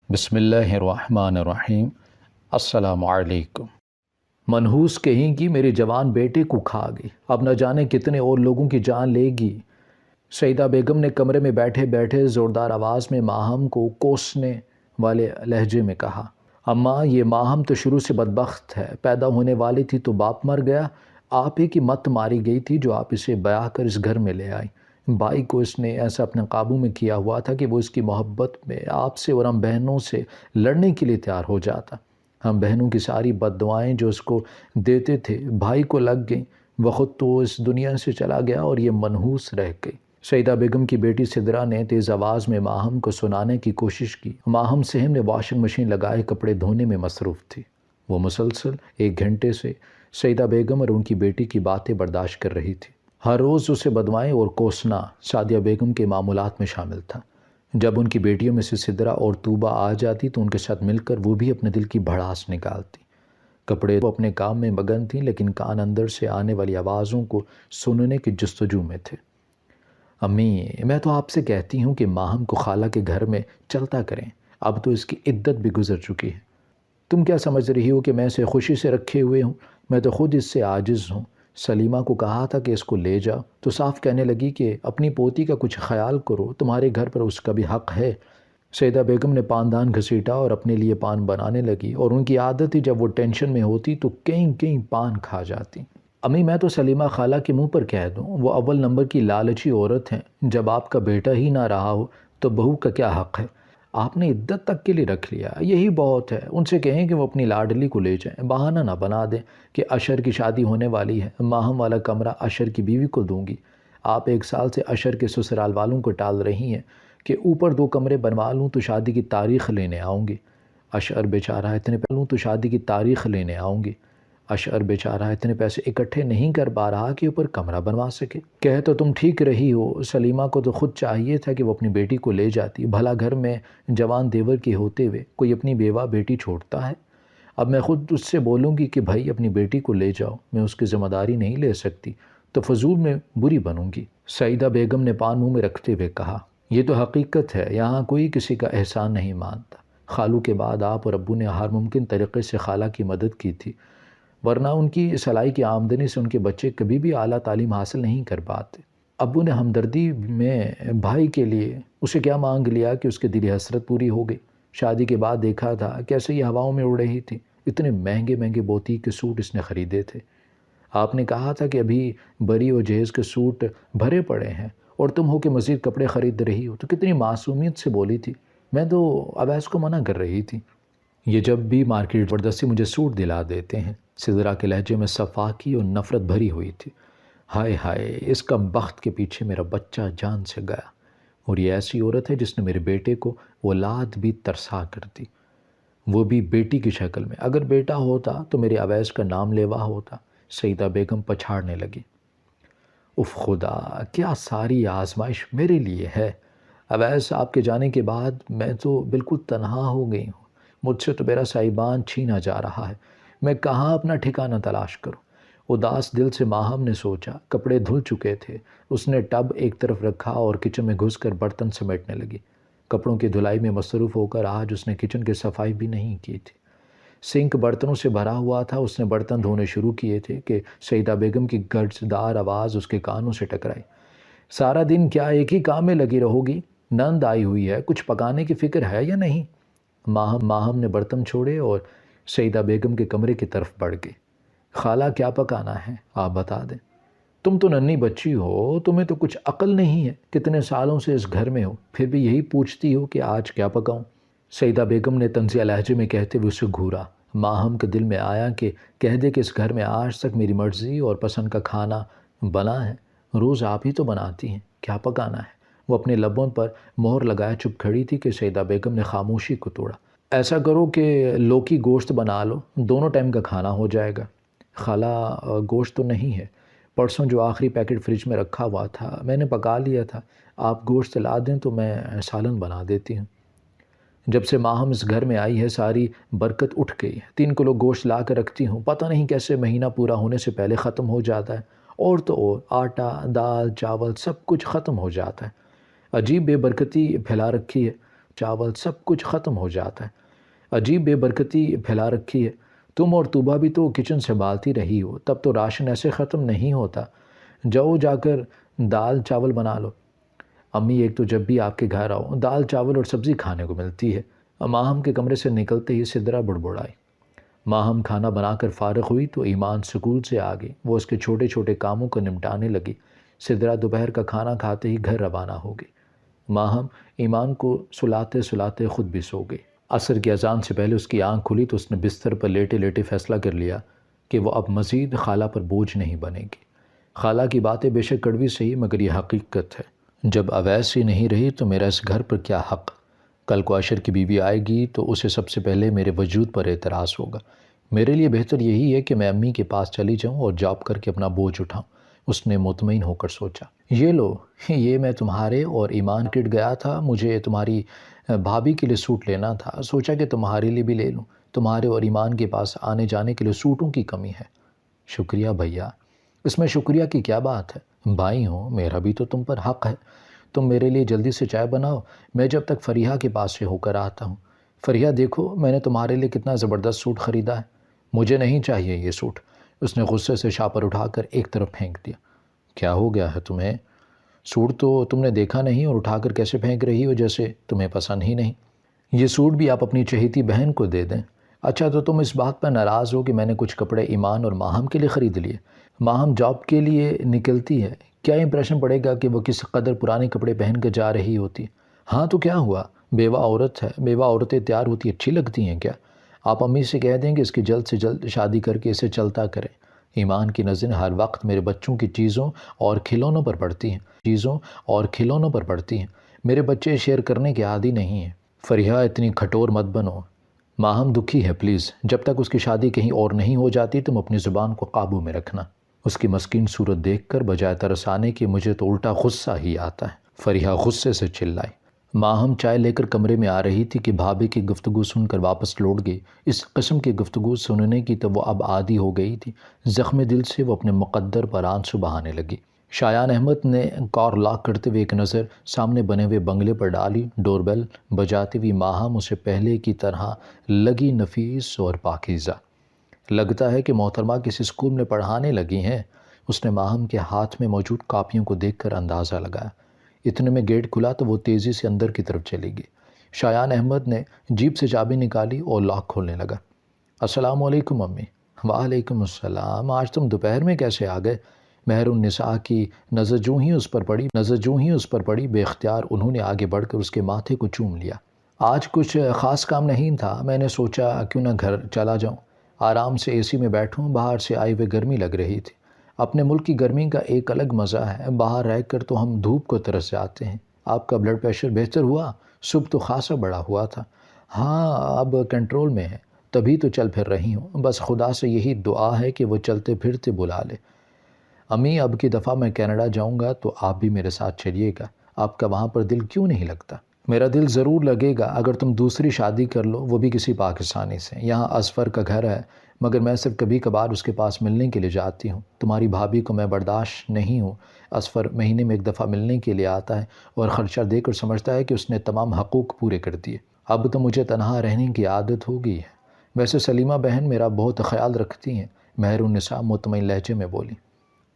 بسم اللہ الرحمن الرحیم۔ السلام علیکم۔ منحوس کہیں گی میرے جوان بیٹے کو کھا گئی، اب نہ جانے کتنے اور لوگوں کی جان لے گی۔ سیدہ بیگم نے کمرے میں بیٹھے بیٹھے زوردار آواز میں ماہم کو کوسنے والے لہجے میں کہا، اماں یہ ماہم تو شروع سے بدبخت ہے، پیدا ہونے والی تھی تو باپ مر گیا، آپ ہی کی مت ماری گئی تھی جو آپ اسے بیاہ کر اس گھر میں لے آئی۔ بھائی کو اس نے ایسا اپنے قابو میں کیا ہوا تھا کہ وہ اس کی محبت میں آپ سے اور ہم بہنوں سے لڑنے کے لیے تیار ہو جاتا۔ ہم بہنوں کی ساری بد دعائیں جو اس کو دیتے تھے بھائی کو لگ گئیں، وہ خود تو اس دنیا سے چلا گیا اور یہ منحوس رہ گئی۔ سیدہ بیگم کی بیٹی سدرا نے تیز آواز میں ماہم کو سنانے کی کوشش کی۔ ماہم صاحب نے واشنگ مشین لگائے کپڑے دھونے میں مصروف تھی۔ وہ مسلسل 1 گھنٹے سے سیدہ بیگم اور ان کی بیٹی کی باتیں برداشت کر رہی تھی۔ ہر روز اسے بدوائیں اور کوسنا سعدیہ بیگم کے معمولات میں شامل تھا۔ جب ان کی بیٹیوں میں سے سدرا اور طوبہ آ جاتی تو ان کے ساتھ مل کر وہ بھی اپنے دل کی بھڑاس نکالتی۔ کپڑے وہ اپنے کام میں مگن تھیں لیکن کان اندر سے آنے والی آوازوں کو سننے کی جستجو میں تھے۔ امی میں تو آپ سے کہتی ہوں کہ ماہم کو خالہ کے گھر میں چلتا کریں، اب تو اس کی عدت بھی گزر چکی ہے۔ تم کیا سمجھ رہی ہو کہ میں اسے خوشی سے رکھے ہوئے ہوں؟ میں تو خود اس سے عاجز ہوں۔ سلیمہ کو کہا تھا کہ اس کو لے جاؤ تو صاف کہنے لگی کہ اپنی پوتی کا کچھ خیال کرو، تمہارے گھر پر اس کا بھی حق ہے۔ سیدہ بیگم نے پاندان گھسیٹا اور اپنے لیے پان بنانے لگی، اور ان کی عادت تھی جب وہ ٹینشن میں ہوتی تو کہیں کہیں پان کھا جاتی۔ امی میں تو سلیمہ خالہ کے منہ پر کہہ دوں، وہ اول نمبر کی لالچی عورت ہیں، جب آپ کا بیٹا ہی نہ رہا ہو تو بہو کا کیا حق ہے؟ آپ نے عدت تک کے لیے رکھ لیا، یہی بہت ہے۔ ان سے کہیں کہ وہ اپنی لاڈلی کو لے جائیں، بہانہ نہ بنا دیں کہ اشر کی شادی ہونے والی ہے، ماہم والا کمرہ اشر کی بیوی کو دوں گی۔ آپ 1 سال سے اشر کے سسرال والوں کو ٹال رہی ہیں کہ اوپر 2 کمرے بنوا لوں تو شادی کی تاریخ لینے آؤں گی۔ اشر بیچارہ اتنے پیسے اکٹھے نہیں کر پا رہا کہ اوپر کمرہ بنوا سکے۔ کہہ تو تم ٹھیک رہی ہو، سلیمہ کو تو خود چاہیے تھا کہ وہ اپنی بیٹی کو لے جاتی، بھلا گھر میں جوان دیور کے ہوتے ہوئے کوئی اپنی بیوہ بیٹی چھوڑتا ہے؟ اب میں خود اس سے بولوں گی کہ بھائی اپنی بیٹی کو لے جاؤ، میں اس کی ذمہ داری نہیں لے سکتی تو فضول میں بری بنوں گی۔ سعیدہ بیگم نے پان منہ میں رکھتے ہوئے کہا، یہ تو حقیقت ہے، یہاں کوئی کسی کا احسان نہیں مانتا۔ خالو کے بعد آپ اور ابو نے ہر ممکن طریقے سے خالہ کی مدد کی تھی، ورنہ ان کی سلائی کی آمدنی سے ان کے بچے کبھی بھی اعلیٰ تعلیم حاصل نہیں کر پاتے۔ ابو نے ہمدردی میں بھائی کے لیے اسے کیا مانگ لیا کہ اس کے دلی حسرت پوری ہو گئی۔ شادی کے بعد دیکھا تھا کیسے یہ ہواؤں میں اڑ رہی تھی، اتنے مہنگے مہنگے بوتی کے سوٹ اس نے خریدے تھے۔ آپ نے کہا تھا کہ ابھی بری اور جہیز کے سوٹ بھرے پڑے ہیں اور تم ہو کہ مزید کپڑے خرید رہی ہو، تو کتنی معصومیت سے بولی تھی۔ میں تو اویس کو منع کر رہی تھی، یہ جب بھی مارکیٹ زبردستی مجھے سوٹ دلا دیتے ہیں۔ سدرا کے لہجے میں صفاقی اور نفرت بھری ہوئی تھی۔ ہائے ہائے، اس کا بخت کے پیچھے میرا بچہ جان سے گیا، اور یہ ایسی عورت ہے جس نے میرے بیٹے کو اولاد بھی ترسا کر دی، وہ بھی بیٹی کی شکل میں۔ اگر بیٹا ہوتا تو میرے اویس کا نام لیوا ہوتا۔ سیدہ بیگم پچھاڑنے لگی، اف خدا، کیا ساری آزمائش میرے لیے ہے؟ اویس آپ کے جانے کے بعد میں تو بالکل تنہا ہو گئی ہوں، مجھ سے تو میرا سائبان چھینا جا رہا ہے، میں کہاں اپنا ٹھکانہ تلاش کروں؟ اداس دل سے ماہم نے سوچا۔ کپڑے دھل چکے تھے، اس نے ٹب ایک طرف رکھا اور کچن میں گھس کر برتن سمیٹنے لگی۔ کپڑوں کی دھلائی میں مصروف ہو کر آج اس نے کچن کی صفائی بھی نہیں کی تھی۔ سنک برتنوں سے بھرا ہوا تھا، اس نے برتن دھونے شروع کیے تھے کہ سیدہ بیگم کی گرجدار آواز اس کے کانوں سے ٹکرائی، سارا دن کیا ایک ہی کام میں لگی رہو گی؟ نند آئی ہوئی ہے، کچھ پکانے کی فکر ہے یا نہیں؟ ماہم نے برتن چھوڑے اور سیدہ بیگم کے کمرے کی طرف بڑھ گئی۔ خالہ کیا پکانا ہے آپ بتا دیں، تم تو ننھی بچی ہو، تمہیں تو کچھ عقل نہیں ہے، کتنے سالوں سے اس گھر میں ہو پھر بھی یہی پوچھتی ہو کہ آج کیا پکاؤں؟ سیدہ بیگم نے طنزیہ لہجے میں کہتے ہوئے اسے گھورا۔ ماہم کے دل میں آیا کہ کہہ دے کہ اس گھر میں آج تک میری مرضی اور پسند کا کھانا بنا ہے، روز آپ ہی تو بناتی ہیں، کیا پکانا ہے؟ وہ اپنے لبوں پر مہر لگائے چپ کھڑی تھی کہ سیدہ بیگم نے خاموشی کو توڑا۔ ایسا کرو کہ لوکی گوشت بنا لو، دونوں ٹائم کا کھانا ہو جائے گا۔ خالہ گوشت تو نہیں ہے، پرسوں جو آخری پیکٹ فریج میں رکھا ہوا تھا میں نے پکا لیا تھا، آپ گوشت لا دیں تو میں سالن بنا دیتی ہوں۔ جب سے ماہم اس گھر میں آئی ہے ساری برکت اٹھ گئی ہے، 3 کلو گوشت لا کر رکھتی ہوں، پتہ نہیں کیسے مہینہ پورا ہونے سے پہلے ختم ہو جاتا ہے، اور تو اور آٹا دال چاول سب کچھ ختم ہو جاتا ہے، عجیب بے برکتی پھیلا رکھی ہے۔ چاول سب کچھ ختم ہو جاتا ہے۔ عجیب بے برکتی پھیلا رکھی ہے۔ تم اور طوبہ بھی تو کچن سنبھالتی رہی ہو، تب تو راشن ایسے ختم نہیں ہوتا۔ جاؤ جا کر دال چاول بنا لو۔ امی ایک تو جب بھی آپ کے گھر آؤ دال چاول اور سبزی کھانے کو ملتی ہے۔ ماہم کے کمرے سے نکلتے ہی سدرا بڑبڑائی۔ ماہم کھانا بنا کر فارغ ہوئی تو ایمان سکول سے آ گئی۔ وہ اس کے چھوٹے چھوٹے کاموں کو نمٹانے لگی۔ سدرا دوپہر کا کھانا کھاتے ہی گھر روانہ ہو گئی۔ ماہم ایمان کو سلاتے سلاتے خود بھی سو گئی۔ عصر کی اذان سے پہلے اس کی آنکھ کھلی تو اس نے بستر پر لیٹے لیٹے فیصلہ کر لیا کہ وہ اب مزید خالہ پر بوجھ نہیں بنے گی۔ خالہ کی باتیں بے شک کڑوی صحیح مگر یہ حقیقت ہے۔ جب اویس ہی نہیں رہی تو میرا اس گھر پر کیا حق؟ کل کو عشر کی بیوی آئے گی تو اسے سب سے پہلے میرے وجود پر اعتراض ہوگا۔ میرے لیے بہتر یہی ہے کہ میں امی کے پاس چلی جاؤں اور جاب کر کے اپنا بوجھ اٹھاؤں۔ اس نے مطمئن ہو کر سوچا۔ یہ لو، یہ میں تمہارے اور ایمان کٹ گیا تھا، مجھے تمہاری بھابھی کے لیے سوٹ لینا تھا، سوچا کہ تمہارے لیے بھی لے لوں۔ تمہارے اور ایمان کے پاس آنے جانے کے لیے سوٹوں کی کمی ہے۔ شکریہ بھیا۔ اس میں شکریہ کی کیا بات ہے؟ بھائی ہوں، میرا بھی تو تم پر حق ہے۔ تم میرے لیے جلدی سے چائے بناؤ، میں جب تک فریحہ کے پاس سے ہو کر آتا ہوں۔ فریحہ دیکھو میں نے تمہارے لیے کتنا زبردست سوٹ خریدا ہے۔ مجھے نہیں چاہیے یہ سوٹ۔ اس نے غصے سے شاپر اٹھا کر ایک طرف پھینک دیا۔ کیا ہو گیا ہے تمہیں؟ سوٹ تو تم نے دیکھا نہیں اور اٹھا کر کیسے پھینک رہی ہو جیسے تمہیں پسند ہی نہیں۔ یہ سوٹ بھی آپ اپنی چہیتی بہن کو دے دیں۔ اچھا تو تم اس بات پر ناراض ہو کہ میں نے کچھ کپڑے ایمان اور ماہم کے لیے خرید لیے۔ ماہم جاب کے لیے نکلتی ہے، کیا امپریشن پڑے گا کہ وہ کس قدر پرانے کپڑے پہن کے جا رہی ہوتی؟ ہاں تو کیا ہوا، بیوہ عورت ہے، بیوہ عورتیں تیار ہوتی اچھی لگتی ہیں کیا؟ آپ امی سے کہہ دیں کہ اس کی جلد سے جلد شادی کر کے اسے چلتا کریں۔ ایمان کی نظریں ہر وقت میرے بچوں کی چیزوں اور کھلونوں پر پڑتی ہیں۔ میرے بچے شیئر کرنے کے عادی نہیں ہیں۔ فریحہ اتنی کھٹور مت بنو۔ ماہم دکھی ہے، پلیز جب تک اس کی شادی کہیں اور نہیں ہو جاتی تم اپنی زبان کو قابو میں رکھنا۔ اس کی مسکین صورت دیکھ کر بجائے ترس آنے کے مجھے تو الٹا غصہ ہی آتا ہے۔ فریحہ غصے سے چلائی۔ ماہم چائے لے کر کمرے میں آ رہی تھی کہ بھابھی کی گفتگو سن کر واپس لوٹ گئی۔ اس قسم کی گفتگو سننے کی تو وہ اب عادی ہو گئی تھی۔ زخم دل سے وہ اپنے مقدر پر آنسو بہانے لگی۔ شایان احمد نے کار لاک کرتے ہوئے ایک نظر سامنے بنے ہوئے بنگلے پر ڈالی۔ ڈور بیل بجاتی ہوئی ماہم اسے پہلے کی طرح لگی نفیس اور پاکیزہ۔ لگتا ہے کہ محترمہ کسی اسکول میں پڑھانے لگی ہیں۔ اس نے ماہم کے ہاتھ میں موجود کاپیوں کو دیکھ کر اندازہ لگایا۔ اتنے میں گیٹ کھلا تو وہ تیزی سے اندر کی طرف چلی گئی۔ شایان احمد نے جیب سے چابی نکالی اور لاک کھولنے لگا۔ السلام علیکم امی۔ وعلیکم السلام، آج تم دوپہر میں کیسے آ گئے؟ مہر النساء کی نظر جوں ہی اس پر پڑی بے اختیار انہوں نے آگے بڑھ کر اس کے ماتھے کو چوم لیا۔ آج کچھ خاص کام نہیں تھا، میں نے سوچا کیوں نہ گھر چلا جاؤں، آرام سے اے سی میں بیٹھوں، باہر سے آئے ہوئے گرمی لگ رہی تھی۔ اپنے ملک کی گرمی کا ایک الگ مزہ ہے، باہر رہ کر تو ہم دھوپ کو ترس جاتے ہیں۔ آپ کا بلڈ پریشر بہتر ہوا؟ صبح تو خاصا بڑا ہوا تھا۔ ہاں اب کنٹرول میں ہے، تبھی تو چل پھر رہی ہوں، بس خدا سے یہی دعا ہے کہ وہ چلتے پھرتے بلا لے۔ امی اب کی دفعہ میں کینیڈا جاؤں گا تو آپ بھی میرے ساتھ چلیے گا، آپ کا وہاں پر دل کیوں نہیں لگتا؟ میرا دل ضرور لگے گا اگر تم دوسری شادی کر لو، وہ بھی کسی پاکستانی سے۔ یہاں اصفر کا گھر ہے مگر میں صرف کبھی کبھار اس کے پاس ملنے کے لیے جاتی ہوں۔ تمہاری بھابھی کو میں برداشت نہیں ہوں۔ اصفر مہینے میں ایک دفعہ ملنے کے لیے آتا ہے اور خرچہ دے کر سمجھتا ہے کہ اس نے تمام حقوق پورے کر دیے۔ اب تو مجھے تنہا رہنے کی عادت ہو گئی ہے۔ ویسے سلیمہ بہن میرا بہت خیال رکھتی ہیں، مہر النساء مطمئن لہجے میں بولی۔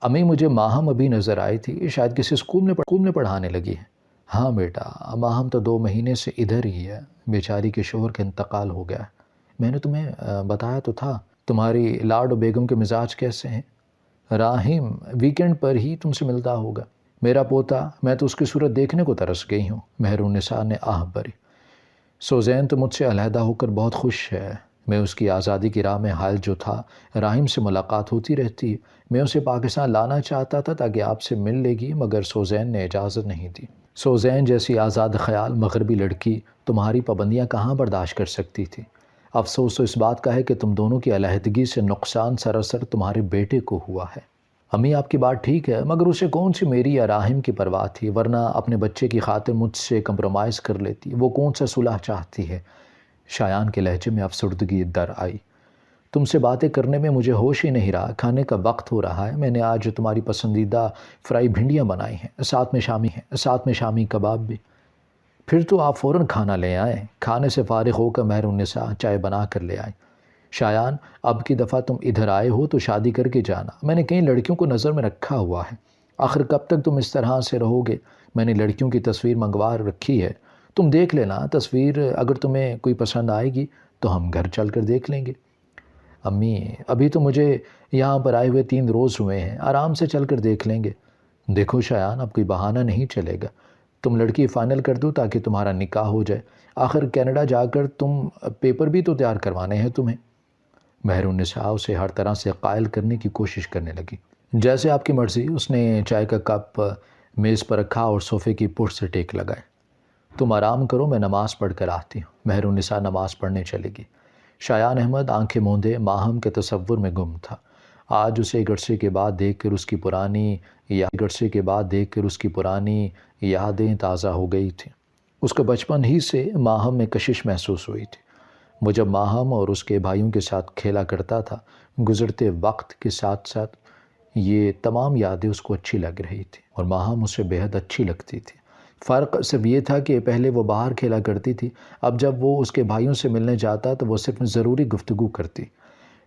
امی مجھے ماہم ابھی نظر آئی تھی، شاید کسی اسکول میں پڑھانے لگی ہے۔ ہاں بیٹا، ماہم تو 2 مہینے سے ادھر ہی ہے، بیچاری کے شوہر کا انتقال ہو گیا ہے۔ میں نے تمہیں بتایا تو تھا۔ تمہاری لاڈ و بیگم کے مزاج کیسے ہیں؟ راہیم ویکنڈ پر ہی تم سے ملتا ہوگا۔ میرا پوتا، میں تو اس کی صورت دیکھنے کو ترس گئی ہوں۔ مہر النساء نے آہ بھری۔ سوزین تو مجھ سے علیحدہ ہو کر بہت خوش ہے۔ میں اس کی آزادی کی راہ میں حائل جو تھا، راہیم سے ملاقات ہوتی رہتی ہے۔ میں اسے پاکستان لانا چاہتا تھا تاکہ آپ سے مل لے گی مگر سوزین نے اجازت نہیں دی۔ سوزین جیسی آزاد خیال مغربی لڑکی تمہاری پابندیاں کہاں برداشت کر سکتی تھی؟ افسوس تو اس بات کا ہے کہ تم دونوں کی علیحدگی سے نقصان سراسر تمہارے بیٹے کو ہوا ہے۔ امی آپ کی بات ٹھیک ہے مگر اسے کون سی میری یا راہیم کی پرواہ تھی، ورنہ اپنے بچے کی خاطر مجھ سے کمپرومائز کر لیتی۔ وہ کون سا صلح چاہتی ہے؟ شایان کے لہجے میں افسردگی در آئی۔ تم سے باتیں کرنے میں مجھے ہوش ہی نہیں رہا، کھانے کا وقت ہو رہا ہے۔ میں نے آج تمہاری پسندیدہ فرائی بھنڈیاں بنائی ہیں، ساتھ میں شامی کباب بھی۔ پھر تو آپ فوراً کھانا لے آئیں۔ کھانے سے فارغ ہو کر مہر النساء چائے بنا کر لے آئیں۔ شایان اب کی دفعہ تم ادھر آئے ہو تو شادی کر کے جانا، میں نے کئی لڑکیوں کو نظر میں رکھا ہوا ہے، آخر کب تک تم اس طرح سے رہو گے؟ میں نے لڑکیوں کی تصویر منگوا رکھی ہے، تم دیکھ لینا تصویر، اگر تمہیں کوئی پسند آئے گی تو ہم گھر چل کر دیکھ لیں گے۔ امی ابھی تو مجھے یہاں پر آئے ہوئے 3 روز ہوئے ہیں، آرام سے چل کر دیکھ لیں گے۔ دیکھو شایان اب کوئی بہانہ نہیں چلے گا، تم لڑکی فائنل کر دو تاکہ تمہارا نکاح ہو جائے، آخر کینیڈا جا کر تم پیپر بھی تو تیار کروانے ہیں تمہیں۔ مہر النساء اسے ہر طرح سے قائل کرنے کی کوشش کرنے لگی۔ جیسے آپ کی مرضی، اس نے چائے کا کپ میز پر رکھا اور صوفے کی پشت سے ٹیک لگائے۔ تم آرام کرو، میں نماز پڑھ کر آتی ہوں۔ مہر النساء نماز پڑھنے چلے گی۔ شایان احمد آنکھیں موندے ماہم کے تصور میں گم تھا۔ آج اسے ایک عرصے کے بعد دیکھ کر اس کی پرانی یادیں تازہ ہو گئی تھیں۔ اس کو بچپن ہی سے ماہم میں کشش محسوس ہوئی تھی۔ وہ جب ماہم اور اس کے بھائیوں کے ساتھ کھیلا کرتا تھا، گزرتے وقت کے ساتھ ساتھ یہ تمام یادیں اس کو اچھی لگ رہی تھی اور ماہم اسے بیحد اچھی لگتی تھی۔ فرق صرف یہ تھا کہ پہلے وہ باہر کھیلا کرتی تھی، اب جب وہ اس کے بھائیوں سے ملنے جاتا تو وہ صرف ضروری گفتگو کرتی۔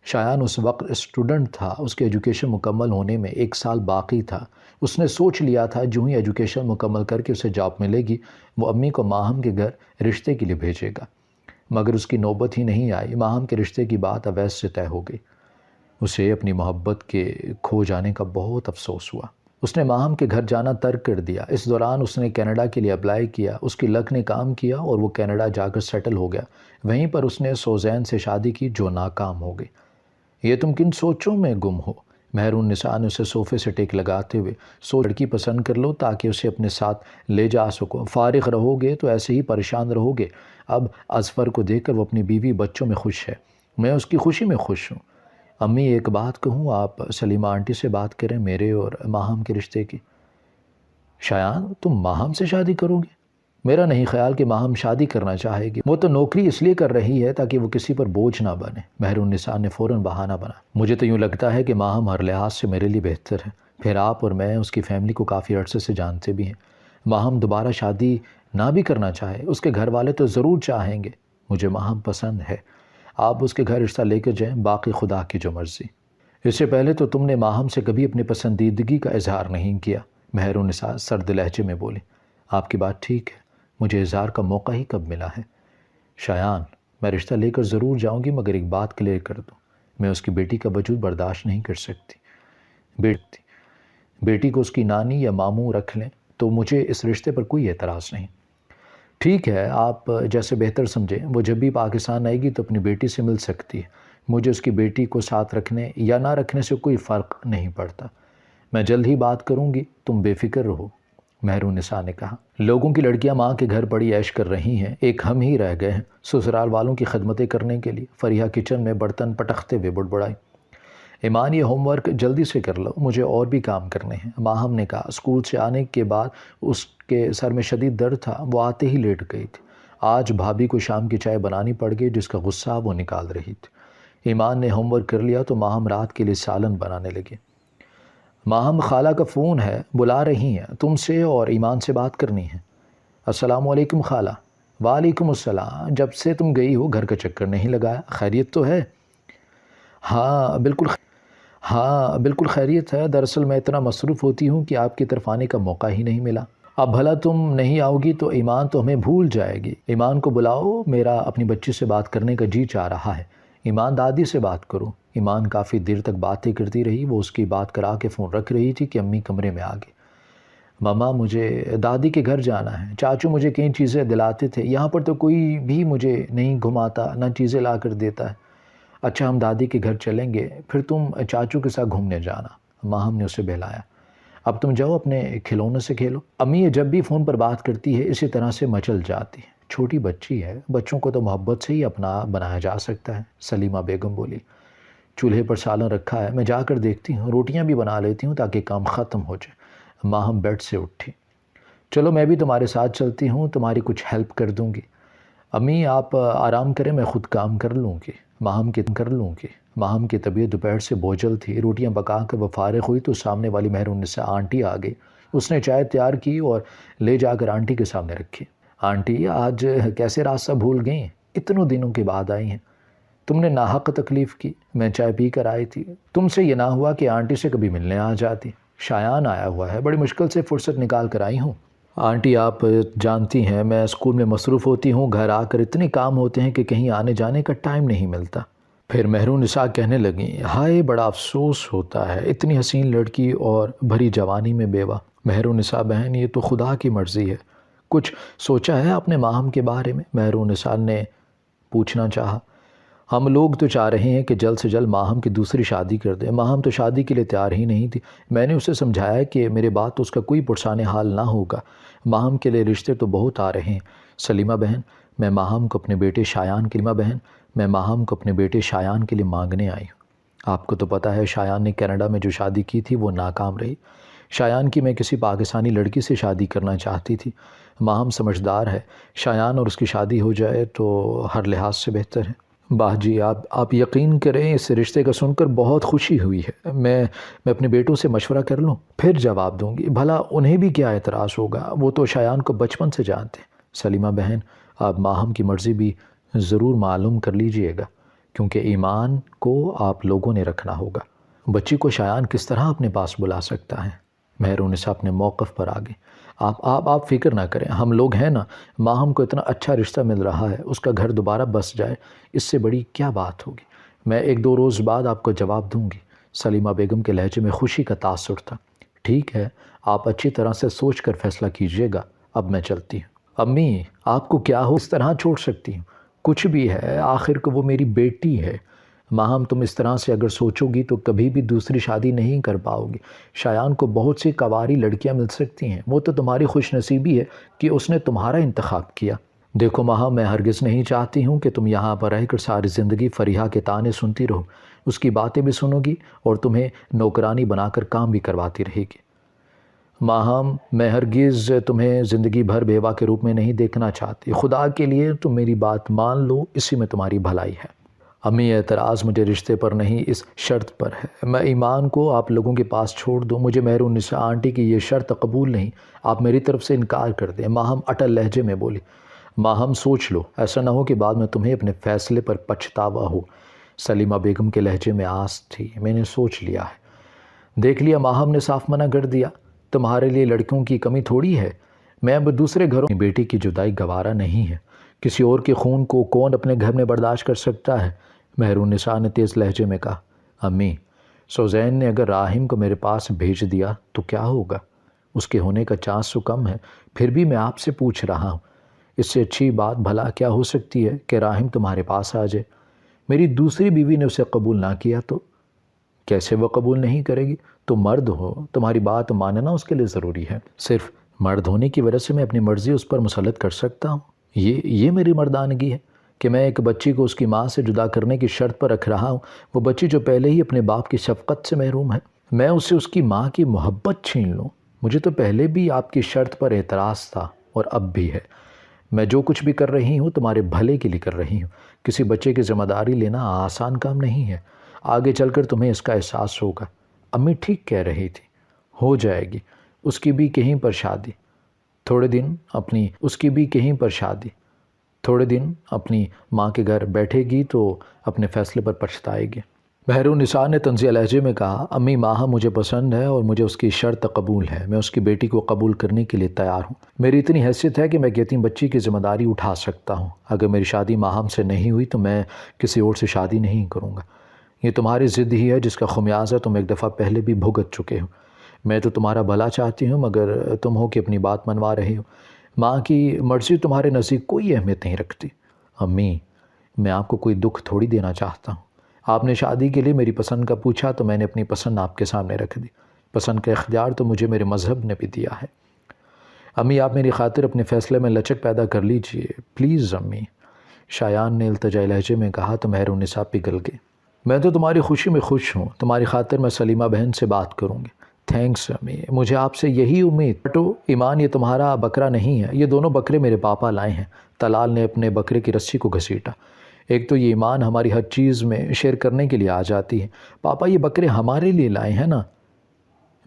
شایان اس وقت اسٹوڈنٹ تھا، اس کے ایجوکیشن مکمل ہونے میں 1 سال باقی تھا۔ اس نے سوچ لیا تھا جو ہی ایجوکیشن مکمل کر کے اسے جاب ملے گی، وہ امی کو ماہم کے گھر رشتے کے لیے بھیجے گا، مگر اس کی نوبت ہی نہیں آئی۔ ماہم کے رشتے کی بات اویس سے طے ہو گئی۔ اسے اپنی محبت کے کھو جانے کا بہت افسوس ہوا۔ اس نے ماہم کے گھر جانا ترک کر دیا۔ اس دوران اس نے کینیڈا کے لیے اپلائی کیا، اس کی لک نے کام کیا اور وہ کینیڈا جا کر سیٹل ہو گیا۔ وہیں پر اس نے سوزین سے شادی کی جو ناکام ہو گئی۔ یہ تم کن سوچوں میں گم ہو؟ مہر النساء نے اسے صوفے سے ٹیک لگاتے ہوئے، لڑکی پسند کر لو تاکہ اسے اپنے ساتھ لے جا سکو، فارغ رہو گے تو ایسے ہی پریشان رہو گے۔ اب اظفر کو دیکھ کر وہ اپنی بیوی بچوں میں خوش ہے، میں اس کی خوشی میں خوش ہوں۔ امی ایک بات کہوں، آپ سلیمہ آنٹی سے بات کریں میرے اور ماہم کے رشتے کی۔ شایان تم ماہم سے شادی کرو گے؟ میرا نہیں خیال کہ ماہم شادی کرنا چاہے گی، وہ تو نوکری اس لیے کر رہی ہے تاکہ وہ کسی پر بوجھ نہ بنے۔ مہر النساء نے فوراً بہانہ بنا، مجھے تو یوں لگتا ہے کہ ماہم ہر لحاظ سے میرے لیے بہتر ہے، پھر آپ اور میں اس کی فیملی کو کافی عرصے سے جانتے بھی ہیں۔ ماہم دوبارہ شادی نہ بھی کرنا چاہے، اس کے گھر والے تو ضرور چاہیں گے۔ مجھے ماہم پسند ہے، آپ اس کے گھر رشتہ لے کر جائیں، باقی خدا کی جو مرضی۔ اس سے پہلے تو تم نے ماہم سے کبھی اپنی پسندیدگی کا اظہار نہیں کیا، مہر النساء سرد لہجے میں بولی۔ آپ کی بات ٹھیک ہے، مجھے اظہار کا موقع ہی کب ملا ہے؟ شایان میں رشتہ لے کر ضرور جاؤں گی، مگر ایک بات کلیئر کر دوں، میں اس کی بیٹی کا وجود برداشت نہیں کر سکتی۔ بیٹی کو اس کی نانی یا ماموں رکھ لیں تو مجھے اس رشتے پر کوئی اعتراض نہیں۔ ٹھیک ہے، آپ جیسے بہتر سمجھیں، وہ جب بھی پاکستان آئے گی تو اپنی بیٹی سے مل سکتی ہے، مجھے اس کی بیٹی کو ساتھ رکھنے یا نہ رکھنے سے کوئی فرق نہیں پڑتا۔ میں جلد ہی بات کروں گی، تم بے فکر رہو، مہر النساء نے کہا۔ لوگوں کی لڑکیاں ماں کے گھر بڑی عیش کر رہی ہیں، ایک ہم ہی رہ گئے ہیں سسرال والوں کی خدمتیں کرنے کے لیے۔ فریحہ کچن میں برتن پٹختے ہوئے بڑبڑائی، ایمان یہ ہوم ورک جلدی سے کر لو، مجھے اور بھی کام کرنے ہیں۔ ماہم نے کہا۔ اسکول سے آنے کے بعد اس کے سر میں شدید درد تھا، وہ آتے ہی لیٹ گئی تھی۔ آج بھابھی کو شام کی چائے بنانی پڑ گئی جس کا غصہ وہ نکال رہی تھی۔ ایمان نے ہوم ورک کر لیا تو ماہم رات کے لیے سالن بنانے لگے۔ ماہم خالہ کا فون ہے، بلا رہی ہیں، تم سے اور ایمان سے بات کرنی ہے۔ السلام علیکم خالہ۔ وعلیکم السلام، جب سے تم گئی ہو گھر کا چکر نہیں لگایا، خیریت تو ہے؟ ہاں بالکل خیریت ہے، دراصل میں اتنا مصروف ہوتی ہوں کہ آپ کی طرف آنے کا موقع ہی نہیں ملا۔ اب بھلا تم نہیں آؤ گی تو ایمان تو ہمیں بھول جائے گی۔ ایمان کو بلاؤ، میرا اپنی بچی سے بات کرنے کا جی چاہ رہا ہے۔ ایمان دادی سے بات کرو۔ ایمان کافی دیر تک باتیں کرتی رہی، وہ اس کی بات کرا کے فون رکھ رہی تھی کہ امی کمرے میں آ گئی۔ ماما مجھے دادی کے گھر جانا ہے، چاچو مجھے کئی چیزیں دلاتے تھے، یہاں پر تو کوئی بھی مجھے نہیں گھماتا، نہ چیزیں لا کر دیتا ہے۔ اچھا ہم دادی کے گھر چلیں گے، پھر تم چاچو کے ساتھ گھومنے جانا۔ ماہم نے اسے بہلایا۔ اب تم جاؤ اپنے کھلونوں سے کھیلو۔ امی یہ جب بھی فون پر بات کرتی ہے اسی طرح سے مچل جاتی ہے، چھوٹی بچی ہے، بچوں کو تو محبت سے ہی اپنا بنایا جا سکتا ہے، سلیمہ بیگم بولی۔ چولہے پر سالن رکھا ہے، میں جا کر دیکھتی ہوں، روٹیاں بھی بنا لیتی ہوں تاکہ کام ختم ہو جائے۔ ماہم بیڈ سے اٹھی۔ چلو میں بھی تمہارے ساتھ چلتی ہوں، تمہاری کچھ ہیلپ کر دوں گی۔ امی آپ آرام کریں، میں خود کام کر لوں گی۔ ماہم کی طبیعت دوپہر سے بوجھل تھی۔ روٹیاں پکا کر وہ فارغ ہوئی تو سامنے والی مہر النساء آنٹی آ گئی۔ اس نے چائے تیار کی اور لے جا کر آنٹی کے سامنے رکھی۔ آنٹی آج کیسے راستہ بھول گئی ہیں؟ اتنوں دنوں کے بعد آئی ہیں۔ تم نے ناحق تکلیف کی، میں چائے پی کر آئی تھی، تم سے یہ نہ ہوا کہ آنٹی سے کبھی ملنے آ جاتی۔ شایان آیا ہوا ہے، بڑی مشکل سے فرصت نکال کر آئی ہوں۔ آنٹی آپ جانتی ہیں میں اسکول میں مصروف ہوتی ہوں، گھر آ کر اتنے کام ہوتے ہیں کہ کہیں آنے جانے کا ٹائم نہیں ملتا۔ پھر مہرالنساء کہنے لگیں، ہائے بڑا افسوس ہوتا ہے، اتنی حسین لڑکی اور بھری جوانی میں بیوہ۔ مہرالنساء بہن یہ تو خدا کی مرضی ہے، کچھ سوچا ہے آپ نے ماہم کے بارے میں؟ مہرالنساء نے پوچھنا چاہا۔ ہم لوگ تو چاہ رہے ہیں کہ جلد سے جلد ماہم کی دوسری شادی کر دیں۔ ماہم تو شادی کے لیے تیار ہی نہیں تھی۔ میں نے اسے سمجھایا کہ میرے بعد تو اس کا کوئی پرسان حال نہ ہوگا، ماہم کے لیے رشتے تو بہت آ رہے ہیں۔ سلیمہ بہن میں ماہم کو اپنے بیٹے شایان کے لیے مانگنے آئی ہوں۔ آپ کو تو پتہ ہے شایان نے کینیڈا میں جو شادی کی تھی وہ ناکام رہی۔ شایان کی میں کسی پاکستانی لڑکی سے شادی کرنا چاہتی تھی۔ ماہم سمجھدار ہے، شایان اور اس کی شادی ہو جائے تو ہر لحاظ سے بہتر ہے۔ باہ جی آپ یقین کریں اس رشتے کا سن کر بہت خوشی ہوئی ہے۔ میں اپنے بیٹوں سے مشورہ کر لوں پھر جواب دوں گی، بھلا انہیں بھی کیا اعتراض ہوگا، وہ تو شایان کو بچپن سے جانتے ہیں۔ سلیمہ بہن آپ ماہم کی مرضی بھی ضرور معلوم کر لیجئے گا، کیونکہ ایمان کو آپ لوگوں نے رکھنا ہوگا۔ بچی کو شایان کس طرح اپنے پاس بلا سکتا ہے؟ مہرالنساء اپنے موقف پر آگے۔ آپ فکر نہ کریں، ہم لوگ ہیں نا، ماہم کو اتنا اچھا رشتہ مل رہا ہے، اس کا گھر دوبارہ بس جائے، اس سے بڑی کیا بات ہوگی۔ میں 1-2 روز بعد آپ کو جواب دوں گی۔ سلیمہ بیگم کے لہجے میں خوشی کا تاثر تھا۔ ٹھیک ہے، آپ اچھی طرح سے سوچ کر فیصلہ کیجئے گا، اب میں چلتی ہوں۔ امی آپ کو کیا ہو اس طرح چھوڑ سکتی ہوں؟ کچھ بھی ہے، آخر کو وہ میری بیٹی ہے۔ ماہم تم اس طرح سے اگر سوچو گی تو کبھی بھی دوسری شادی نہیں کر پاؤ گی۔ شایان کو بہت سی کنواری لڑکیاں مل سکتی ہیں، وہ تو تمہاری خوش نصیبی ہے کہ اس نے تمہارا انتخاب کیا۔ دیکھو ماہم میں ہرگز نہیں چاہتی ہوں کہ تم یہاں پر رہ کر ساری زندگی فریحہ کے طعنے سنتی رہو، اس کی باتیں بھی سنو گی اور تمہیں نوکرانی بنا کر کام بھی کرواتی رہے گی۔ ماہم میں ہرگز تمہیں زندگی بھر بیوہ کے روپ میں نہیں دیکھنا چاہتی، خدا کے لیے تم میری بات مان لو، اسی میں تمہاری بھلائی ہے۔ امی اعتراض مجھے رشتے پر نہیں، اس شرط پر ہے، میں ایمان کو آپ لوگوں کے پاس چھوڑ دوں، مجھے مہرالنساء آنٹی کی یہ شرط قبول نہیں، آپ میری طرف سے انکار کر دیں۔ ماہم اٹل لہجے میں بولی۔ ماہم سوچ لو، ایسا نہ ہو کہ بعد میں تمہیں اپنے فیصلے پر پچھتاوا ہو۔ سلیمہ بیگم کے لہجے میں آس تھی، میں نے سوچ لیا ہے۔ دیکھ لیا ماہم نے صاف منع کر دیا، تمہارے لیے لڑکیوں کی کمی تھوڑی ہے، میں اب دوسرے گھروں کی بیٹی کی جدائی گوارا نہیں ہے، کسی اور کے خون کو کون اپنے گھر میں برداشت کر سکتا ہے؟ مہرالنساء نے تیز لہجے میں کہا۔ امی سوزین نے اگر راحم کو میرے پاس بھیج دیا تو کیا ہوگا؟ اس کے ہونے کا چانس تو کم ہے، پھر بھی میں آپ سے پوچھ رہا ہوں، اس سے اچھی بات بھلا کیا ہو سکتی ہے کہ راحم تمہارے پاس آ جائے؟ میری دوسری بیوی نے اسے قبول نہ کیا تو کیسے وہ قبول نہیں کرے گی؟ تو مرد ہو، تمہاری بات ماننا اس کے لیے ضروری ہے۔ صرف مرد ہونے کی وجہ سے میں اپنی مرضی اس پر مسلط کر سکتا ہوں؟ یہ میری مردانگی ہے کہ میں ایک بچی کو اس کی ماں سے جدا کرنے کی شرط پر رکھ رہا ہوں، وہ بچی جو پہلے ہی اپنے باپ کی شفقت سے محروم ہے، میں اسے اس کی ماں کی محبت چھین لوں؟ مجھے تو پہلے بھی آپ کی شرط پر اعتراض تھا اور اب بھی ہے۔ میں جو کچھ بھی کر رہی ہوں تمہارے بھلے کے لیے کر رہی ہوں، کسی بچے کی ذمہ داری لینا آسان کام نہیں ہے، آگے چل کر تمہیں اس کا احساس ہوگا۔ امی ٹھیک کہہ رہی تھی، ہو جائے گی، اس کی بھی کہیں پر شادی، تھوڑے دن اپنی ماں کے گھر بیٹھے گی تو اپنے فیصلے پر پچھتائے گی۔ مہرالنساء نے طنزیہ لہجے میں کہا، امی ماہم مجھے پسند ہے اور مجھے اس کی شرط قبول ہے، میں اس کی بیٹی کو قبول کرنے کے لیے تیار ہوں۔ میری اتنی حیثیت ہے کہ میں یتیم بچی کی ذمہ داری اٹھا سکتا ہوں، اگر میری شادی ماہم سے نہیں ہوئی تو میں کسی اور سے شادی نہیں کروں گا۔ یہ تمہاری ضد ہی ہے جس کا خمیازہ تم ایک دفعہ پہلے بھی بھگت چکے ہو۔ میں تو تمہارا بھلا چاہتی ہوں مگر تم ہو کہ اپنی بات منوا رہے ہو، ماں کی مرضی تمہارے نزدیک کوئی اہمیت نہیں رکھتی۔ امی میں آپ کو کوئی دکھ تھوڑی دینا چاہتا ہوں، آپ نے شادی کے لیے میری پسند کا پوچھا تو میں نے اپنی پسند آپ کے سامنے رکھ دی، پسند کا اختیار تو مجھے میرے مذہب نے بھی دیا ہے۔ امی آپ میری خاطر اپنے فیصلے میں لچک پیدا کر لیجئے پلیز امی، شایان نے التجائی لہجے میں کہا تو مہرالنساء پگھل گئی۔ میں تو تمہاری خوشی میں خوش ہوں، تمہاری خاطر میں سلیمہ بہن سے بات کروں گی۔ تھینکس امی، مجھے آپ سے یہی امید۔ بٹو ایمان یہ تمہارا بکرا نہیں ہے، یہ دونوں بکرے میرے پاپا لائے ہیں۔ طلال نے اپنے بکرے کی رسی کو گھسیٹا۔ ایک تو یہ ایمان ہماری ہر چیز میں شیئر کرنے کے لیے آ جاتی ہے، پاپا یہ بکرے ہمارے لیے لائے ہیں نا؟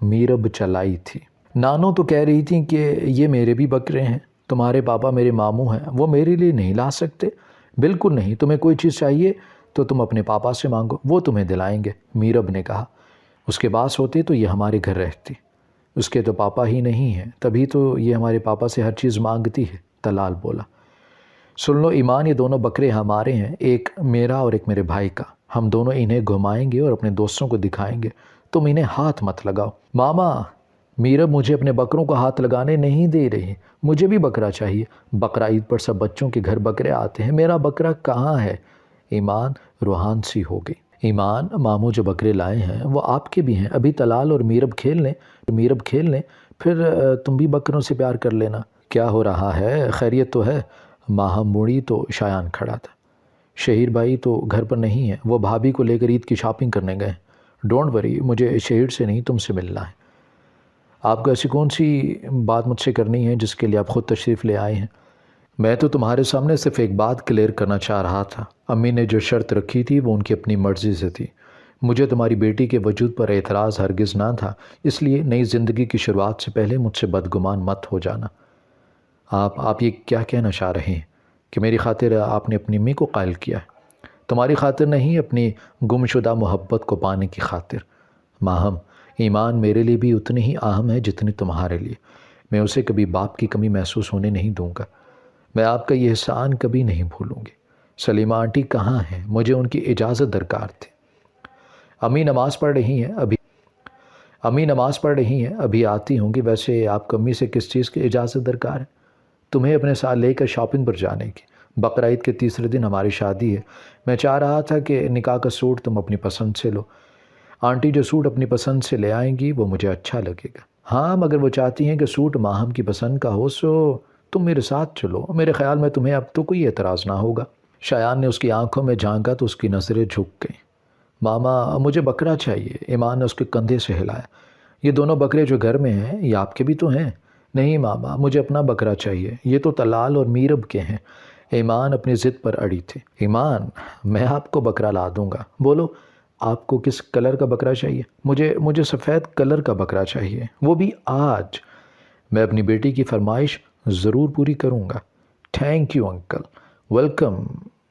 میرب چلائی تھی۔ نانو تو کہہ رہی تھی کہ یہ میرے بھی بکرے ہیں، تمہارے پاپا میرے ماموں ہیں، وہ میرے لیے نہیں لا سکتے؟ بالکل نہیں، تمہیں کوئی چیز چاہیے تو تم اپنے پاپا سے مانگو، وہ تمہیں دلائیں گے۔ میرب نے کہا، اس کے پاس ہوتے تو یہ ہمارے گھر رہتی، اس کے تو پاپا ہی نہیں ہیں، تبھی تو یہ ہمارے پاپا سے ہر چیز مانگتی ہے، طلال بولا۔ سن لو ایمان، یہ دونوں بکرے ہمارے ہیں، ایک میرا اور ایک میرے بھائی کا، ہم دونوں انہیں گھمائیں گے اور اپنے دوستوں کو دکھائیں گے، تم انہیں ہاتھ مت لگاؤ۔ ماما، میرب مجھے اپنے بکروں کو ہاتھ لگانے نہیں دے رہی، مجھے بھی بکرا چاہیے، بقرہ عید پر سب بچوں کے گھر بکرے آتے ہیں، میرا بکرا کہاں ہے؟ ایمان روحان سی ہو گئی۔ ایمان، ماموں جو بکرے لائے ہیں وہ آپ کے بھی ہیں، ابھی طلال اور میرب کھیل لیں، پھر تم بھی بکروں سے پیار کر لینا۔ کیا ہو رہا ہے؟ خیریت تو ہے؟ ماہم موڑی تو شایان کھڑا تھا۔ شہیر بھائی تو گھر پر نہیں ہے، وہ بھابھی کو لے کر عید کی شاپنگ کرنے گئے۔ ڈونٹ وری، مجھے شہیر سے نہیں تم سے ملنا ہے۔ آپ کو ایسی کون سی بات مجھ سے کرنی ہے جس کے لیے آپ خود تشریف لے آئے ہیں؟ میں تو تمہارے سامنے صرف ایک بات کلیئر کرنا چاہ رہا تھا۔ امی نے جو شرط رکھی تھی وہ ان کی اپنی مرضی سے تھی، مجھے تمہاری بیٹی کے وجود پر اعتراض ہرگز نہ تھا، اس لیے نئی زندگی کی شروعات سے پہلے مجھ سے بدگمان مت ہو جانا۔ آپ یہ کیا کہنا چاہ رہے ہیں کہ میری خاطر آپ نے اپنی امی کو قائل کیا ہے؟ تمہاری خاطر نہیں، اپنی گمشدہ محبت کو پانے کی خاطر۔ ماہم، ایمان میرے لیے بھی اتنی ہی اہم ہے جتنی تمہارے لیے، میں اسے کبھی باپ کی کمی محسوس ہونے نہیں دوں گا، میں آپ کا یہ احسان کبھی نہیں بھولوں گی۔ سلیمہ آنٹی کہاں ہیں؟ مجھے ان کی اجازت درکار تھی۔ امی نماز پڑھ رہی ہیں، ابھی آتی ہوں گی۔ ویسے آپ کو امی سے کس چیز کی اجازت درکار ہے؟ تمہیں اپنے ساتھ لے کر شاپنگ پر جانے کی۔ بقرہ عید کے تیسرے دن ہماری شادی ہے، میں چاہ رہا تھا کہ نکاح کا سوٹ تم اپنی پسند سے لو۔ آنٹی جو سوٹ اپنی پسند سے لے آئیں گی وہ مجھے اچھا لگے گا۔ ہاں، مگر وہ چاہتی ہیں کہ سوٹ ماہم کی پسند کا ہو، سو تم میرے ساتھ چلو، میرے خیال میں تمہیں اب تو کوئی اعتراض نہ ہوگا۔ شایان نے اس کی آنکھوں میں جھانکا تو اس کی نظریں جھک گئیں۔ ماما، مجھے بکرا چاہیے، ایمان نے اس کے کندھے سے ہلایا۔ یہ دونوں بکرے جو گھر میں ہیں یہ آپ کے بھی تو ہیں؟ نہیں ماما، مجھے اپنا بکرا چاہیے، یہ تو طلال اور میرب کے ہیں۔ ایمان اپنی ضد پر اڑی تھی۔ ایمان، میں آپ کو بکرا لا دوں گا، بولو آپ کو کس کلر کا بکرا چاہیے؟ مجھے سفید کلر کا بکرا چاہیے، وہ بھی آج۔ میں اپنی بیٹی کی فرمائش ضرور پوری کروں گا۔ تھینک یو انکل، ویلکم،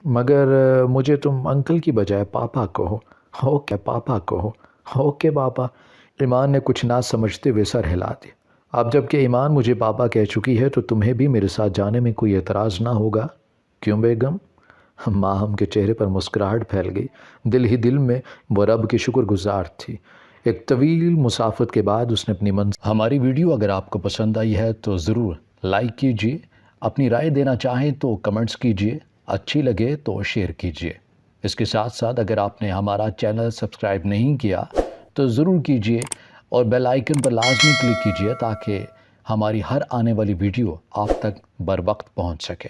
مگر مجھے تم انکل کی بجائے پاپا کہو۔ اوکے پاپا کہو۔ اوکے پاپا۔ ایمان نے کچھ نہ سمجھتے ہوئے سر ہلا دیا۔ اب جب کہ ایمان مجھے پاپا کہہ چکی ہے تو تمہیں بھی میرے ساتھ جانے میں کوئی اعتراض نہ ہوگا، کیوں بیگم؟ ماہم کے چہرے پر مسکراہٹ پھیل گئی، دل ہی دل میں وہ رب کی شکر گزار تھی۔ ایک طویل مسافت کے بعد اس نے اپنی منزل۔ ہماری ویڈیو اگر آپ کو پسند آئی ہے تو ضرور لائک کیجیے، اپنی رائے دینا چاہیں تو کمنٹس کیجیے، اچھی لگے تو شیئر کیجیے۔ اس کے ساتھ ساتھ اگر آپ نے ہمارا چینل سبسکرائب نہیں کیا تو ضرور کیجیے اور بیل آئیکن پر لازمی کلک کیجیے تاکہ ہماری ہر آنے والی ویڈیو آپ تک بر وقت پہنچ سکے۔